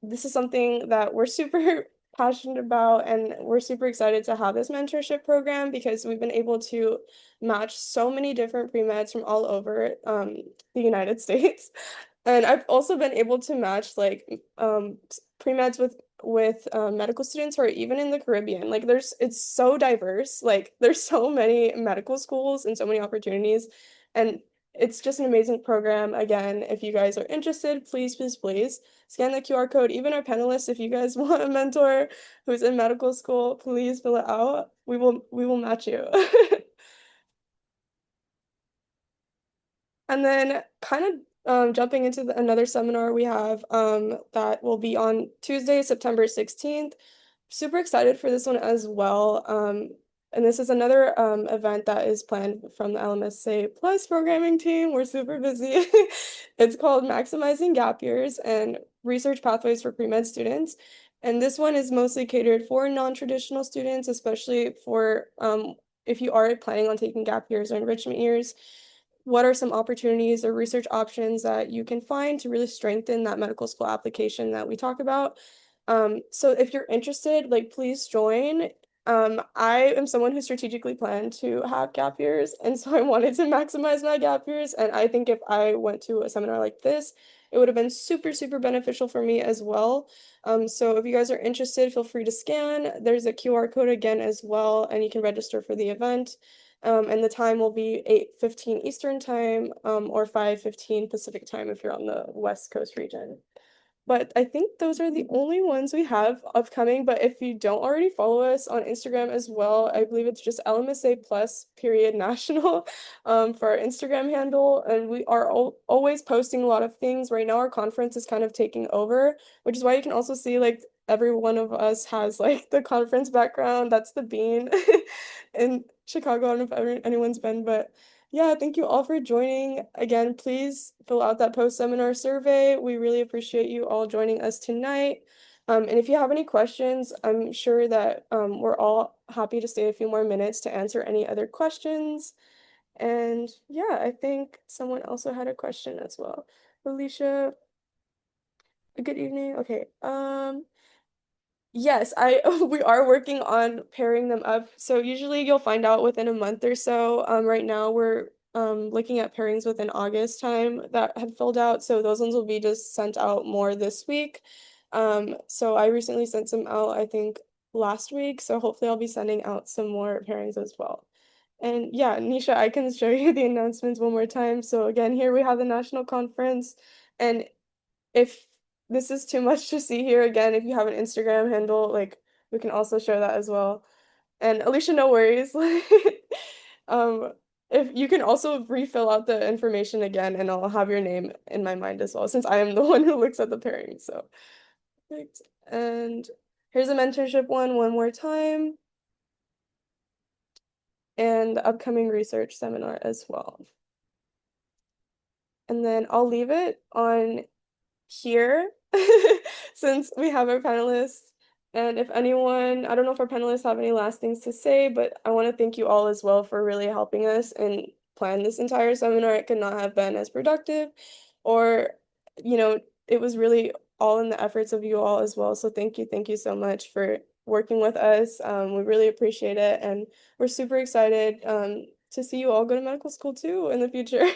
This is something that we're super passionate about, and we're super excited to have this mentorship program because we've been able to match so many different pre-meds from all over the United States. And I've also been able to match like pre-meds with medical students who are even in the Caribbean. Like it's so diverse. Like there's so many medical schools and so many opportunities. And it's just an amazing program. Again, if you guys are interested, please, please, please scan the QR code. Even our panelists, if you guys want a mentor who's in medical school, please fill it out. We will match you. And then kind of jumping into another seminar we have that will be on Tuesday, September 16th. Super excited for this one as well. And this is another event that is planned from the LMSA Plus programming team. We're super busy. It's called Maximizing Gap Years and Research Pathways for Pre-Med Students. And this one is mostly catered for non-traditional students, especially for if you are planning on taking gap years or enrichment years. What are some opportunities or research options that you can find to really strengthen that medical school application that we talk about? So if you're interested, like please join. I am someone who strategically planned to have gap years, and so I wanted to maximize my gap years. And I think if I went to a seminar like this, it would have been super, super beneficial for me as well. So if you guys are interested, feel free to scan. There's a QR code again as well, and you can register for the event. And the time will be 8:15 Eastern time, or 5:15 Pacific time if you're on the West Coast region. But I think those are the only ones we have upcoming. But if you don't already follow us on Instagram as well, I believe it's just LMSA plus period national for our Instagram handle. And we are always posting a lot of things. Right now, our conference is kind of taking over, which is why you can also see like every one of us has like the conference background. That's the bean in Chicago. I don't know if anyone's been, but yeah, thank you all for joining. Again, please fill out that post-seminar survey. We really appreciate you all joining us tonight. And if you have any questions, I'm sure that we're all happy to stay a few more minutes to answer any other questions. And yeah, I think someone also had a question as well. Alicia, good evening. Okay. Yes, I we are working on pairing them up. So usually you'll find out within a month or so. Right now we're looking at pairings within August time that had filled out. So those ones will be just sent out more this week. So I recently sent some out, I think last week. So hopefully I'll be sending out some more pairings as well. And yeah, Nisha, I can show you the announcements one more time. So again, here we have the national conference. And if this is too much to see here again, if you have an Instagram handle, like we can also show that as well. And Alicia, no worries. Um, if you can also refill out the information again, and I'll have your name in my mind as well, since I am the one who looks at the pairing. So, perfect. And here's a mentorship one more time, and the upcoming research seminar as well. And then I'll leave it on here since we have our panelists. And if anyone, I don't know if our panelists have any last things to say, but I want to thank you all as well for really helping us and plan this entire seminar. It could not have been as productive, or, you know, it was really all in the efforts of you all as well. So thank you so much for working with us. We really appreciate it, and we're super excited to see you all go to medical school too in the future.